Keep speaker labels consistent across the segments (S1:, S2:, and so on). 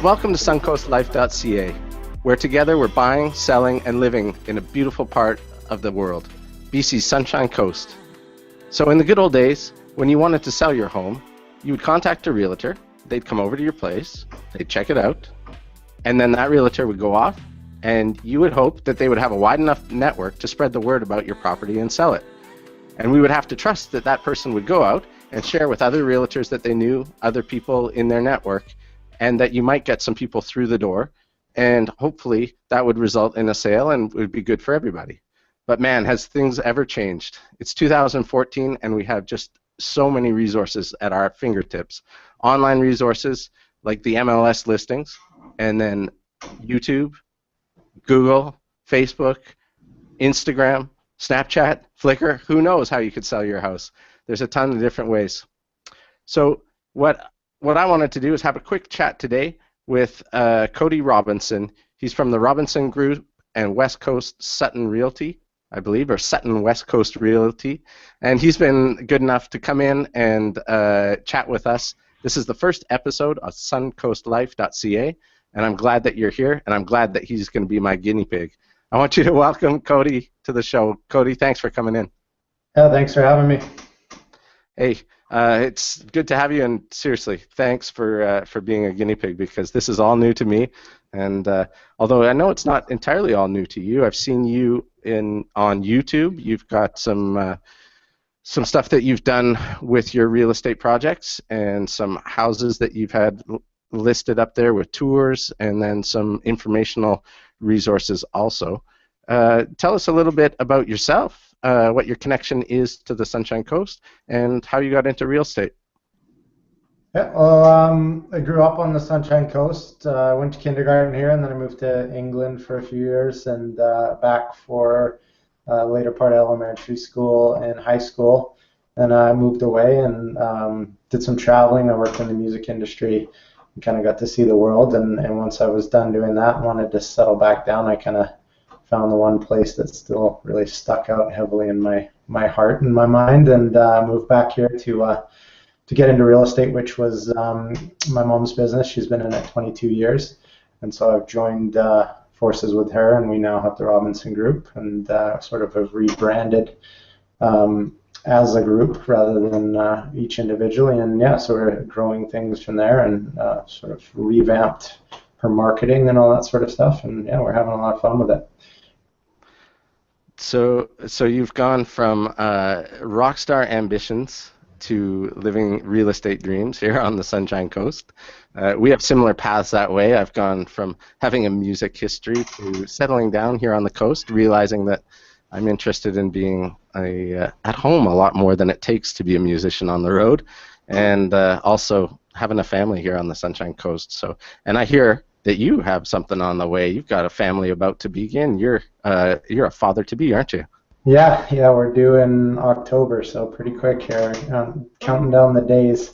S1: Welcome to SunCoastLife.ca, where together we're buying, selling, and living in a beautiful part of the world, BC's Sunshine Coast. So in the good old days, when you wanted to sell your home, you would contact a realtor, they'd come over to your place, they'd check it out, and then that realtor would go off, and you would hope that they would have a wide enough network to spread the word about your property and sell it. And we would have to trust that that person would go out and share with other realtors that they knew, other people in their network, and that you might get some people through the door, and hopefully that would result in a sale and would be good for everybody. But man, has things ever changed? It's 2014 and we have just so many resources at our fingertips. Online resources like the MLS listings, and then YouTube, Google, Facebook, Instagram, Snapchat, Flickr. Who knows how you could sell your house? There's a ton of different ways. So what I wanted to do is have a quick chat today with Cody Robinson. He's from the Robinson Group and West Coast Sutton Realty, I believe, or Sutton West Coast Realty. And he's been good enough to come in and chat with us. This is the first episode of SunCoastLife.ca, and I'm glad that you're here, and I'm glad that he's going to be my guinea pig. I want you to welcome Cody to the show. Cody, thanks for coming in.
S2: Yeah, thanks for having me.
S1: Hey, it's good to have you, and seriously, thanks for being a guinea pig, because this is all new to me. And although I know it's not entirely all new to you, I've seen you on YouTube. You've got some stuff that you've done with your real estate projects, and some houses that you've had listed up there with tours, and then some informational resources also. Tell us a little bit about yourself. What your connection is to the Sunshine Coast, and how you got into real estate.
S2: Yeah, well, I grew up on the Sunshine Coast. I went to kindergarten here, and then I moved to England for a few years, and back for later part of elementary school and high school. And I moved away and did some traveling. I worked in the music industry and kind of got to see the world. And once I was done doing that and wanted to settle back down, I kind of found the one place that still really stuck out heavily in my heart and my mind, and moved back here to get into real estate, which was my mom's business. She's been in it 22 years, and so I've joined forces with her, and we now have the Robinson Group, and sort of have rebranded as a group rather than each individually. And yeah, so we're growing things from there, and sort of revamped her marketing and all that sort of stuff, and yeah, we're having a lot of fun with it.
S1: So you've gone from rock star ambitions to living real estate dreams here on the Sunshine Coast. We have similar paths that way. I've gone from having a music history to settling down here on the coast, realizing that I'm interested in being at home a lot more than it takes to be a musician on the road, and also having a family here on the Sunshine Coast. So, and I hear that you have something on the way. You've got a family about to begin. You're a father-to-be, aren't you?
S2: Yeah, we're due in October, so pretty quick here. Counting down the days.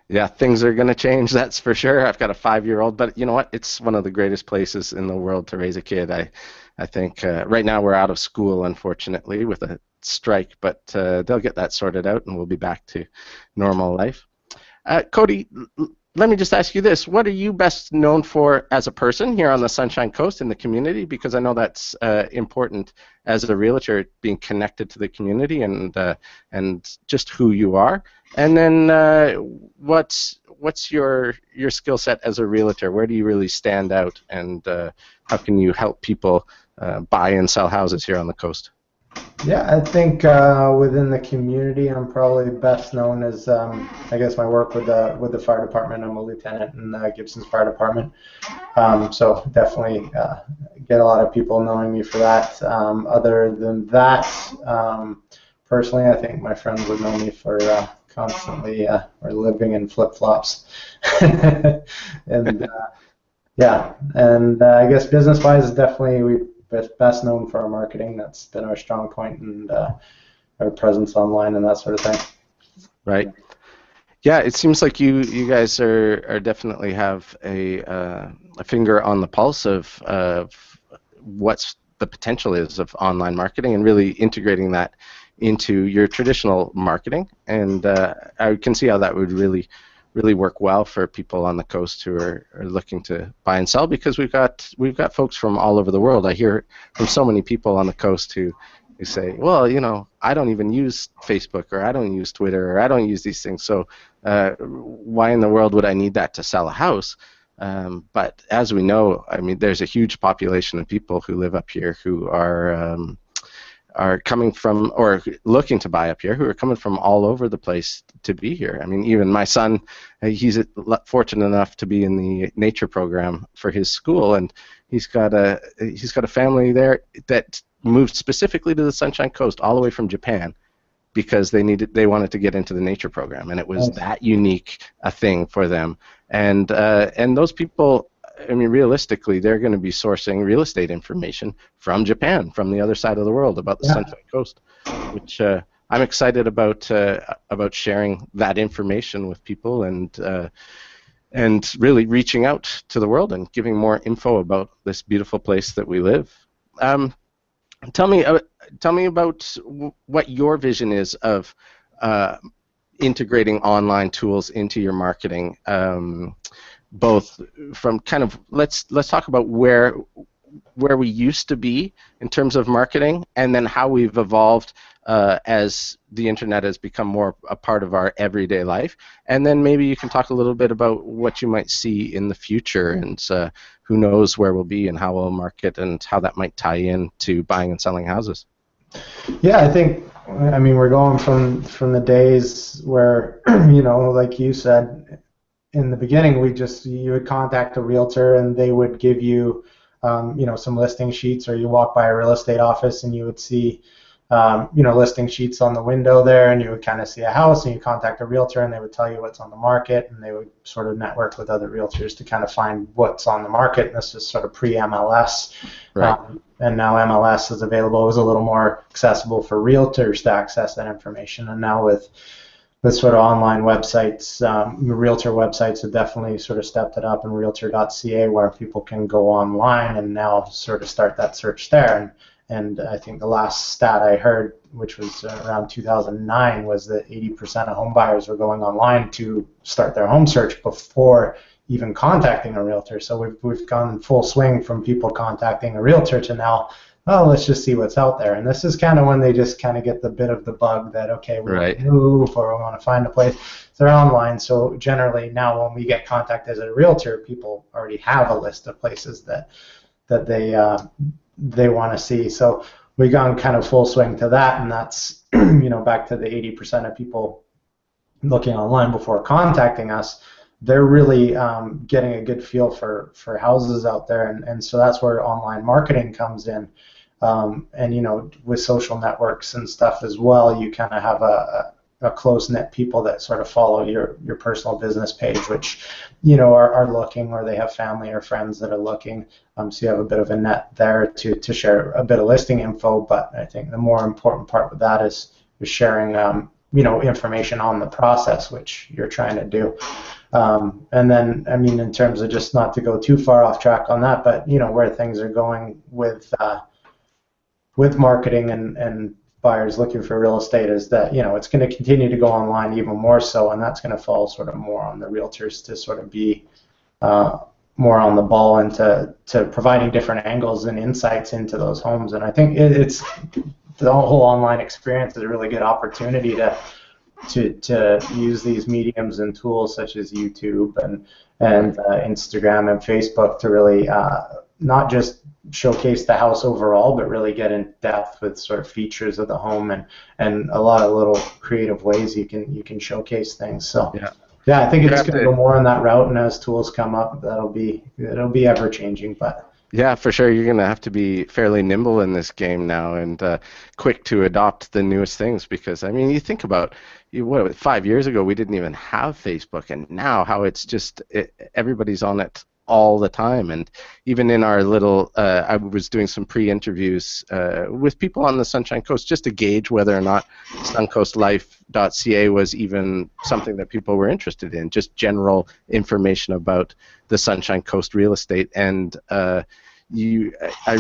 S1: Yeah, things are going to change, that's for sure. I've got a 5-year-old, but you know what? It's one of the greatest places in the world to raise a kid. I think right now we're out of school, unfortunately, with a strike, but they'll get that sorted out, and we'll be back to normal life. Cody, let me just ask you this. What are you best known for as a person here on the Sunshine Coast in the community? Because I know that's important as a realtor, being connected to the community and just who you are. And then what's your skill set as a realtor? Where do you really stand out, and how can you help people buy and sell houses here on the coast?
S2: Yeah, I think within the community, I'm probably best known as, I guess, my work with the fire department. I'm a lieutenant in Gibson's Fire Department, so definitely get a lot of people knowing me for that. Other than that, personally, I think my friends would know me for constantly or living in flip-flops. And yeah, and I guess business-wise, definitely we're best known for our marketing. That's been our strong point, and our presence online and that sort of thing.
S1: Right. Yeah, it seems like you guys are definitely have a finger on the pulse of what's the potential is of online marketing, and really integrating that into your traditional marketing. And I can see how that would really really work well for people on the coast who are looking to buy and sell, because we've got folks from all over the world. I hear from so many people on the coast who say, well, I don't even use Facebook, or I don't use Twitter, or I don't use these things, so why in the world would I need that to sell a house? But as we know, I mean, there's a huge population of people who live up here who are coming from, or looking to buy up here, who are coming from all over the place to be here. I mean, even my son, he's fortunate enough to be in the nature program for his school, and he's got a family there that moved specifically to the Sunshine Coast, all the way from Japan, because they wanted to get into the nature program, and it was that unique a thing for them. And those people, I mean, realistically, they're going to be sourcing real estate information from Japan, from the other side of the world, about the Sunshine Coast, which I'm excited about sharing that information with people, and really reaching out to the world and giving more info about this beautiful place that we live. Tell me about what your vision is of integrating online tools into your marketing. Both from kind of, let's talk about where we used to be in terms of marketing, and then how we've evolved as the internet has become more a part of our everyday life. And then maybe you can talk a little bit about what you might see in the future, and who knows where we'll be and how we'll market, and how that might tie in to buying and selling houses.
S2: Yeah, I mean, we're going from the days where, like you said, in the beginning, you would contact a realtor, and they would give you, some listing sheets, or you walk by a real estate office and you would see, listing sheets on the window there, and you would kind of see a house, and you contact a realtor, and they would tell you what's on the market, and they would sort of network with other realtors to kind of find what's on the market. And this is sort of pre-MLS.
S1: Right.
S2: And now MLS is available. It was a little more accessible for realtors to access that information, and now with sort of online websites, realtor websites have definitely sort of stepped it up, and Realtor.ca, where people can go online and now sort of start that search there. And I think the last stat I heard, which was around 2009, was that 80% of home buyers were going online to start their home search before even contacting a realtor. So we've gone full swing from people contacting a realtor to now, let's just see what's out there. And this is kind of when they just kind of get the bit of the bug that, okay, we want to move, or we want to find a place. They're online. So generally now, when we get contacted as a realtor, people already have a list of places that they want to see. So we've gone kind of full swing to that, and that's back to the 80% of people looking online before contacting us. They're really getting a good feel for houses out there, and so that's where online marketing comes in. And with social networks and stuff as well, you kind of have a close-knit people that sort of follow your personal business page, which are looking, or they have family or friends that are looking. So you have a bit of a net there to share a bit of listing info. But I think the more important part with that is sharing information on the process, which you're trying to do. And then, I mean, in terms of, just not to go too far off track on that, but where things are going with marketing and buyers looking for real estate, is that it's going to continue to go online even more so, and that's going to fall sort of more on the realtors to sort of be more on the ball, and to providing different angles and insights into those homes. And I think it's the whole online experience is a really good opportunity to use these mediums and tools such as YouTube and Instagram and Facebook to really not just showcase the house overall, but really get in depth with sort of features of the home, and a lot of little creative ways you can showcase things. So yeah, I think it's going to go more on that route, and as tools come up, it'll be ever changing. But
S1: yeah, for sure, you're going to have to be fairly nimble in this game now, and quick to adopt the newest things, because I mean, you think about 5 years ago we didn't even have Facebook, and now how it's just everybody's on it all the time. And even in our little, I was doing some pre-interviews with people on the Sunshine Coast, just to gauge whether or not SunCoastLife.ca was even something that people were interested in, just general information about the Sunshine Coast real estate. And I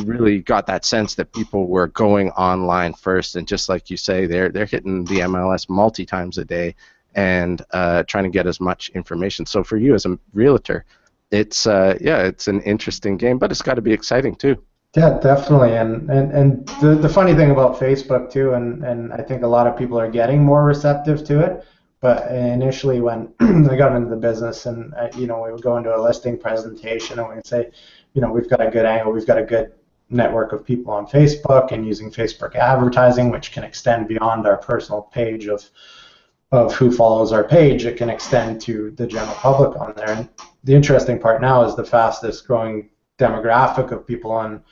S1: really got that sense that people were going online first, and just like you say, they're hitting the MLS multi times a day, and trying to get as much information. So for you as a realtor, it's it's an interesting game, but it's got to be exciting too.
S2: Yeah, definitely. And the funny thing about Facebook too, and I think a lot of people are getting more receptive to it. But initially, when I got into the business, and we would go into a listing presentation, and we'd say, we've got a good angle, we've got a good network of people on Facebook, and using Facebook advertising, which can extend beyond our personal page of who follows our page. It can extend to the general public on there. And the interesting part now is the fastest growing demographic of people on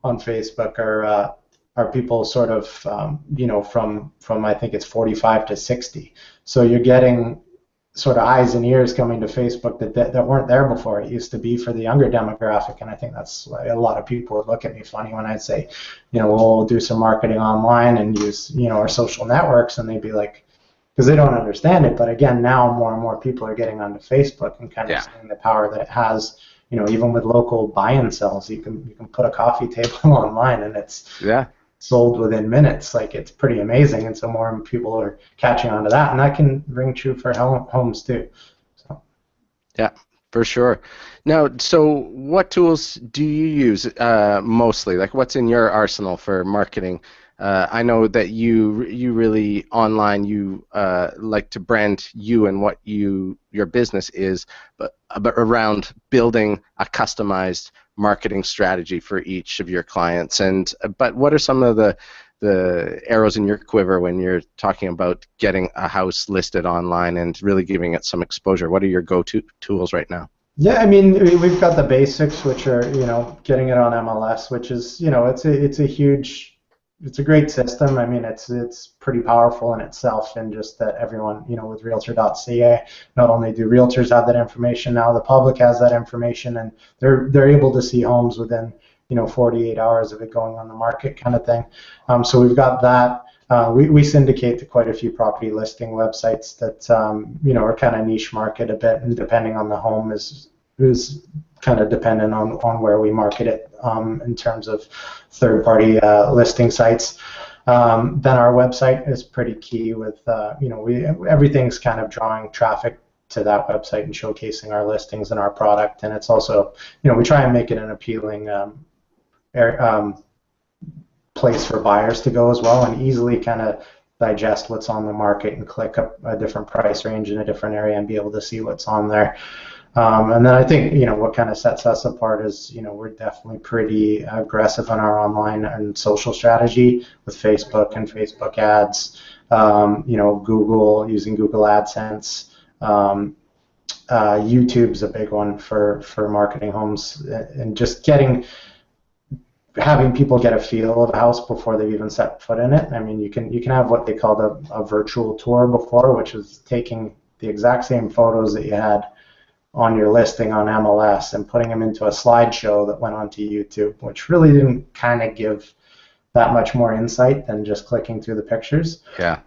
S2: Facebook are people sort of from I think it's 45 to 60. So you're getting sort of eyes and ears coming to Facebook that weren't there before. It used to be for the younger demographic, and I think that's why a lot of people would look at me funny when I'd say, we'll do some marketing online and use our social networks, and they'd be like, because they don't understand it. But again, now more and more people are getting onto Facebook and kind of seeing the power that it has. Even with local buy and sells, you can put a coffee table online and it's sold within minutes. Like, it's pretty amazing, and so more people are catching on to that, and that can ring true for homes too. So.
S1: Yeah, for sure. Now, so what tools do you use mostly? Like, what's in your arsenal for marketing? I know that you really online, you like to brand you and what your business is, but around building a customized marketing strategy for each of your clients. But what are some of the arrows in your quiver when you're talking about getting a house listed online and really giving it some exposure? What are your go-to tools right now?
S2: Yeah, I mean, we've got the basics, which are getting it on MLS, which is it's a great system. I mean, it's pretty powerful in itself, and just that everyone, with Realtor.ca, not only do realtors have that information now, the public has that information, and they're able to see homes within 48 hours of it going on the market, kind of thing. So we've got that. We syndicate to quite a few property listing websites that are kind of niche market a bit, and depending on the home is kind of dependent on where we market it in terms of third-party listing sites. Then our website is pretty key with everything's kind of drawing traffic to that website and showcasing our listings and our product, and it's also we try and make it an appealing place for buyers to go as well, and easily kind of digest what's on the market and click up a different price range in a different area and be able to see what's on there. And then I think what kind of sets us apart is we're definitely pretty aggressive on our online and social strategy with Facebook and Facebook ads, Google, using Google AdSense. YouTube's a big one for marketing homes, and just having people get a feel of a house before they've even set foot in it. I mean, you can have what they called a virtual tour before, which is taking the exact same photos that you had on your listing on MLS and putting them into a slideshow that went onto YouTube, which really didn't kind of give that much more insight than just clicking through the pictures.
S1: Yeah.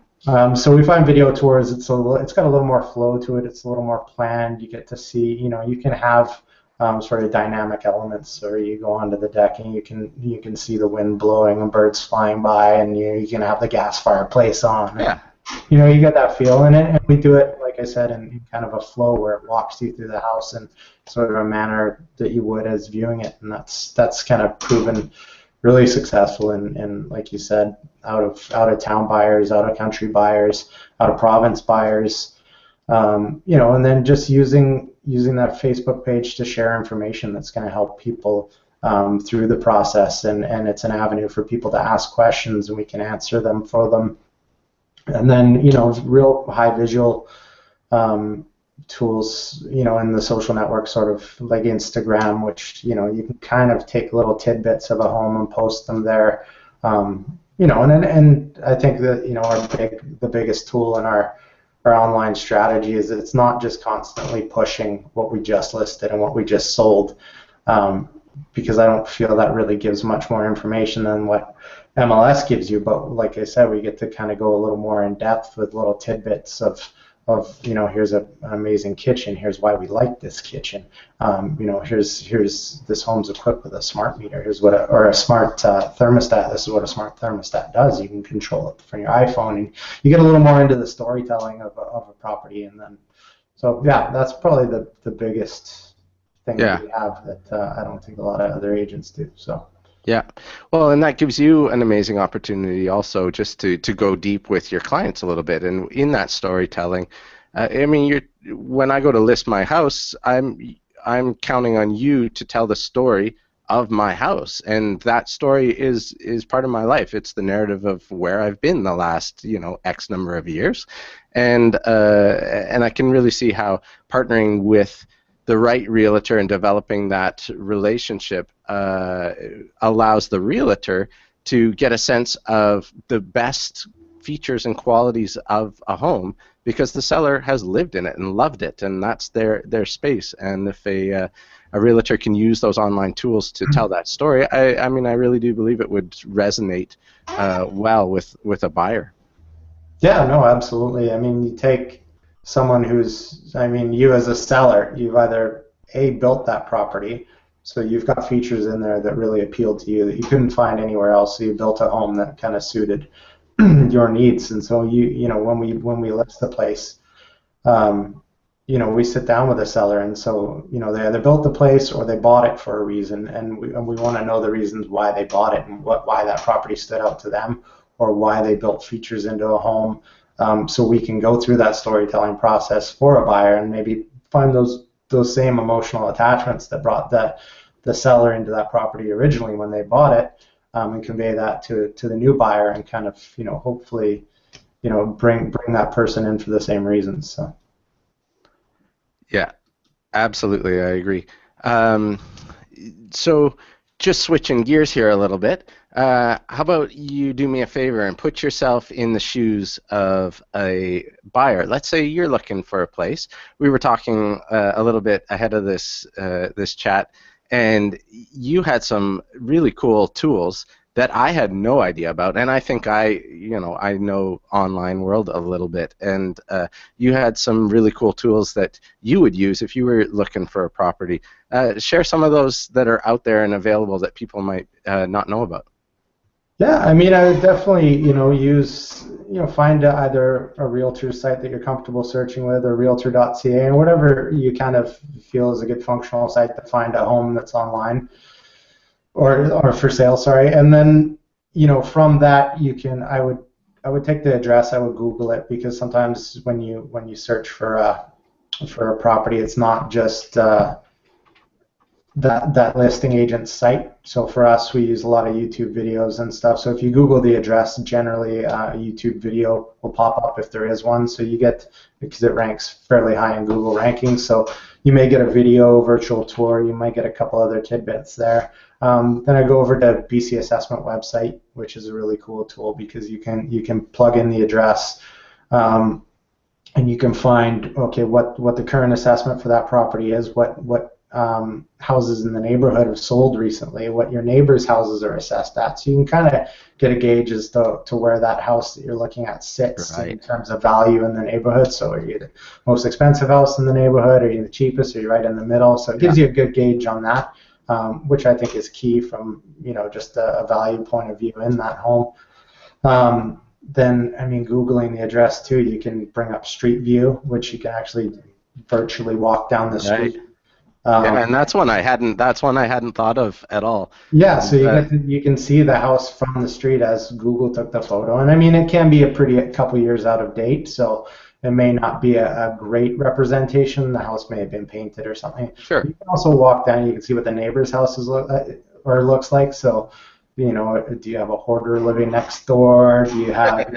S2: So we find video tours, it's got a little more flow to it. It's a little more planned. You get to see, you can have sort of dynamic elements, or you go onto the deck and you can see the wind blowing and birds flying by, and you can have the gas fireplace on.
S1: Yeah.
S2: You get that feel in it, and we do it, like I said, in kind of a flow where it walks you through the house in sort of a manner that you would as viewing it, and that's kind of proven really successful in like you said, out of town buyers, out of country buyers, out of province buyers, and then just using that Facebook page to share information that's going to help people through the process, and it's an avenue for people to ask questions, and we can answer them for them. And then, real high visual tools, in the social network, sort of like Instagram, which, you can kind of take little tidbits of a home and post them there. And I think that, the biggest tool in our online strategy is that it's not just constantly pushing what we just listed and what we just sold, because I don't feel that really gives much more information than what MLS gives you. But like I said, we get to kind of go a little more in depth with little tidbits of here's an amazing kitchen. Here's why we like this kitchen. Here's this home's equipped with a smart meter. Here's what or a smart thermostat. This is what a smart thermostat does. You can control it from your iPhone, and you get a little more into the storytelling of a property. And then, so yeah, that's probably the biggest thing
S1: Yeah.
S2: that we have that I don't think a lot of other agents do. So.
S1: Yeah. Well, and that gives you an amazing opportunity also just to go deep with your clients a little bit. And in that storytelling, I mean, when I go to list my house, I'm counting on you to tell the story of my house, and that story is part of my life. It's the narrative of where I've been the last, X number of years, and I can really see how partnering with the right realtor and developing that relationship allows the realtor to get a sense of the best features and qualities of a home because the seller has lived in it and loved it, and that's their space. And if a realtor can use those online tools to tell that story, I mean, I really do believe it would resonate well with a buyer.
S2: Yeah, no, absolutely. I mean, you take someone you as a seller, you've either built that property, so you've got features in there that really appealed to you that you couldn't find anywhere else. So you built a home that kind of suited your needs, and so when we list the place, we sit down with a seller, and so they either built the place or they bought it for a reason, and we want to know the reasons why they bought it and why that property stood out to them, or why they built features into a home, so we can go through that storytelling process for a buyer and maybe find those same emotional attachments that brought the seller into that property originally when they bought it, and convey that to the new buyer and kind of hopefully bring that person in for the same reasons. So.
S1: Yeah, absolutely, I agree. So just switching gears here a little bit, how about you do me a favor and put yourself in the shoes of a buyer. Let's say you're looking for a place. We were talking a little bit ahead of this chat, and you had some really cool tools that I had no idea about, and I think I know online world a little bit, and you had some really cool tools that you would use if you were looking for a property. Share some of those that are out there and available that people might not know about.
S2: Yeah, I mean, I would definitely, find either a realtor site that you're comfortable searching with, or Realtor.ca, and whatever you kind of feel is a good functional site to find a home that's online or for sale, sorry. And then, from that I would take the address, I would Google it, because sometimes when you search for a property, it's not just that listing agent's site. So for us, we use a lot of YouTube videos and stuff. So if you Google the address, generally a YouTube video will pop up if there is one. So you get, because it ranks fairly high in Google rankings, so you may get a video, virtual tour, you might get a couple other tidbits there. Then I go over to BC Assessment website, which is a really cool tool because you can plug in the address, and you can find, okay, what the current assessment for that property is, what houses in the neighborhood have sold recently, what your neighbors' houses are assessed at. So you can kind of get a gauge as to where that house that you're looking at sits in terms of value in the neighborhood. So are you the most expensive house in the neighborhood? Are you the cheapest? Are you right in the middle? So it gives you a good gauge on that, which I think is key from just a value point of view in that home. Then, I mean, Googling the address too, you can bring up Street View, which you can actually virtually walk down the street.
S1: Yeah, and that's one I hadn't thought of at all.
S2: Yeah, so you can see the house from the street as Google took the photo, and I mean, it can be a couple years out of date, so it may not be a great representation. The house may have been painted or something.
S1: Sure.
S2: You can also walk down, you can see what the neighbor's house looks like. So, do you have a hoarder living next door? Do you have,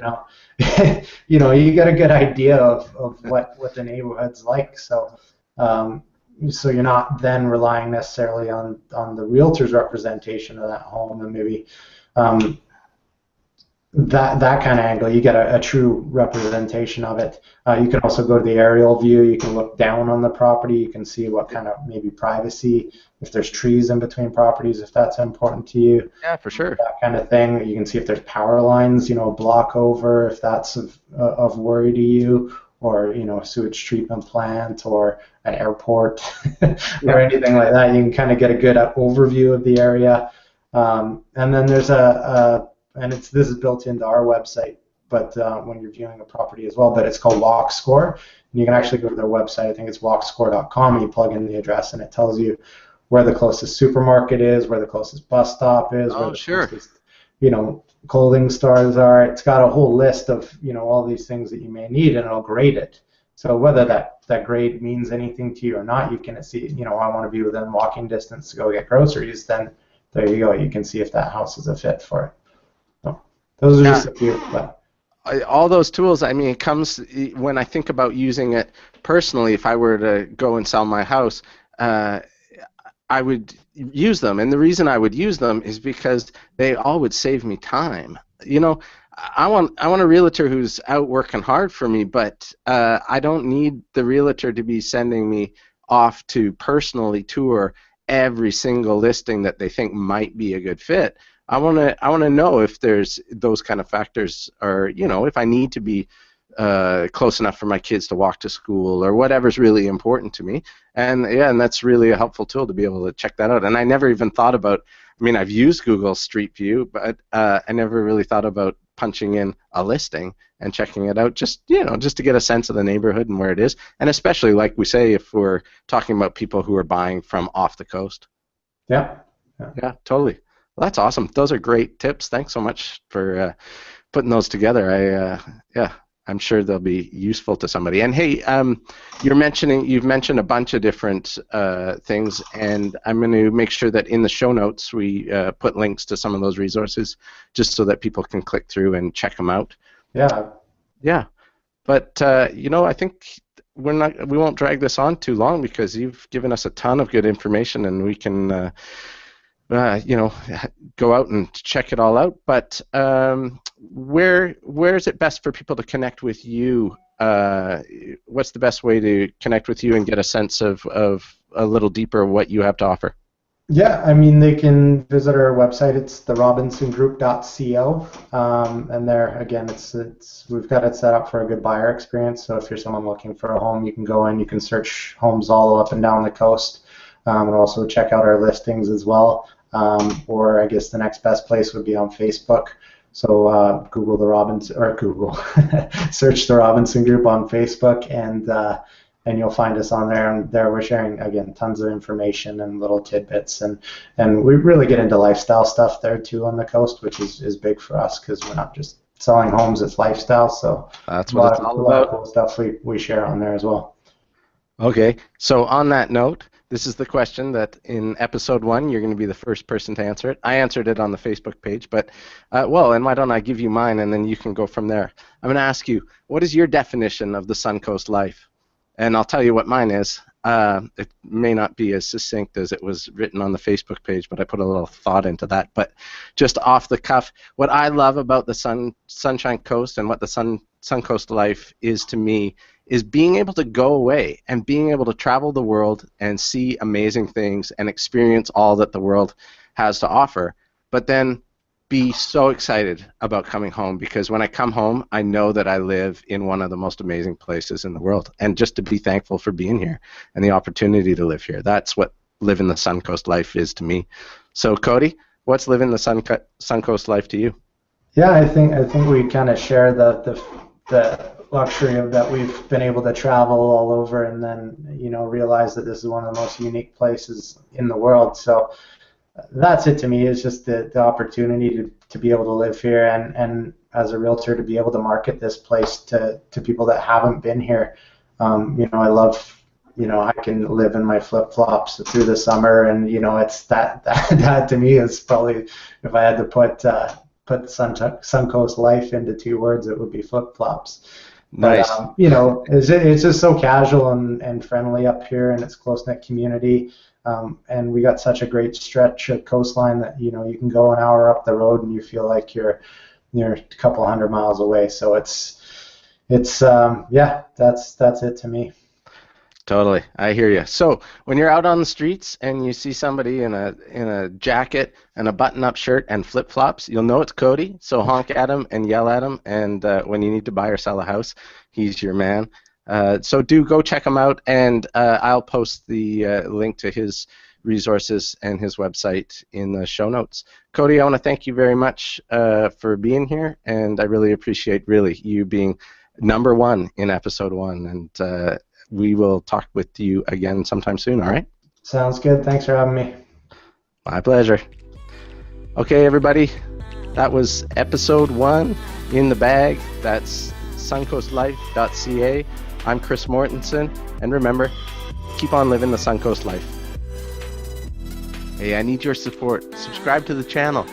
S2: you get a good idea of what the neighborhood's like. So. So you're not then relying necessarily on the realtor's representation of that home, and maybe that kind of angle. You get a true representation of it. You can also go to the aerial view. You can look down on the property. You can see what kind of maybe privacy, if there's trees in between properties, if that's important to you.
S1: Yeah, for sure.
S2: That kind of thing. You can see if there's power lines, a block over, if that's of worry to you, or a sewage treatment plant or an airport or
S1: Yeah.
S2: anything like that. You can kind of get a good overview of the area. And then there's and this is built into our website, but when you're viewing a property as well, but it's called Walk Score. And you can actually go to their website. I think it's walkscore.com, and you plug in the address, and it tells you where the closest supermarket is, where the closest bus stop is, where
S1: Oh,
S2: the
S1: sure.
S2: closest, clothing stores are. It's got a whole list of, all these things that you may need, and it'll grade it. So whether that grade means anything to you or not, you can see, I want to be within walking distance to go get groceries, then there you go. You can see if that house is a fit for it. So those are
S1: Yeah.
S2: just a few. But
S1: All those tools, I mean, it comes when I think about using it personally. If I were to go and sell my house, uh, I would use them, and the reason I would use them is because they all would save me time. I want a realtor who's out working hard for me, but I don't need the realtor to be sending me off to personally tour every single listing that they think might be a good fit. I want to know if there's those kind of factors, or if I need to be close enough for my kids to walk to school, or whatever's really important to me. And yeah, and that's really a helpful tool to be able to check that out. And I never even thought about. I mean, I've used Google Street View, but I never really thought about punching in a listing and checking it out, just to get a sense of the neighborhood and where it is. And especially, like we say, if we're talking about people who are buying from off the coast.
S2: yeah. Yeah.
S1: Yeah, totally. Well, that's awesome. Those are great tips. Thanks so much for putting those together. Yeah, I'm sure they'll be useful to somebody. And hey, you've mentioned a bunch of different things, and I'm going to make sure that in the show notes we put links to some of those resources, just so that people can click through and check them out.
S2: Yeah.
S1: Yeah, but I think we won't drag this on too long, because you've given us a ton of good information, and we can. Go out and check it all out. But where is it best for people to connect with you? What's the best way to connect with you and get a sense of a little deeper what you have to offer?
S2: Yeah, I mean, they can visit our website. It's therobinsongroup.co, and there again, we've got it set up for a good buyer experience. So if you're someone looking for a home, you can go in, you can search homes all up and down the coast, and also check out our listings as well. Or I guess the next best place would be on Facebook. So Google the Robinson, or Google, search the Robinson Group on Facebook, and you'll find us on there. And there we're sharing, again, tons of information and little tidbits, and we really get into lifestyle stuff there too on the coast, which is big for us, because we're not just selling homes, it's lifestyle. So
S1: That's what it's all about.
S2: A lot of cool stuff we share on there as well.
S1: Okay, so on that note, this is the question that in episode 1 you're going to be the first person to answer it. I answered it on the Facebook page, but and why don't I give you mine, and then you can go from there. I'm going to ask you, what is your definition of the Suncoast life? And I'll tell you what mine is. It may not be as succinct as it was written on the Facebook page, but I put a little thought into that. But just off the cuff, what I love about the Sunshine Coast and what the Suncoast life is to me is being able to go away and being able to travel the world and see amazing things and experience all that the world has to offer, but then be so excited about coming home, because when I come home, I know that I live in one of the most amazing places in the world, and just to be thankful for being here and the opportunity to live here. That's what living the Suncoast life is to me. So, Cody, what's living the Suncoast life to you?
S2: Yeah, I think we kind of share the luxury of that. We've been able to travel all over, and then realize that this is one of the most unique places in the world. So that's it to me. Is just the opportunity to be able to live here, and as a realtor to be able to market this place to people that haven't been here. I love. I can live in my flip-flops through the summer, and it's that to me is probably, if I had to put Suncoast life into 2 words, it would be flip-flops.
S1: Nice.
S2: But it's just so casual and friendly up here, and it's close-knit community. And we got such a great stretch of coastline that you can go an hour up the road and you feel like you're a couple hundred miles away. So it's yeah, that's it to me.
S1: Totally, I hear you. So when you're out on the streets and you see somebody in a jacket and a button-up shirt and flip-flops, you'll know it's Cody. So honk at him and yell at him, and when you need to buy or sell a house, he's your man. So do go check him out, and I'll post the link to his resources and his website in the show notes. Cody, I want to thank you very much for being here, and I really appreciate you being number one in episode 1, and we will talk with you again sometime soon, all right?
S2: Sounds good. Thanks for having me.
S1: My pleasure. Okay, everybody, that was episode 1 in the bag. That's SunCoastLife.ca. I'm Chris Mortensen, and remember, keep on living the Suncoast life. Hey, I need your support. Subscribe to the channel.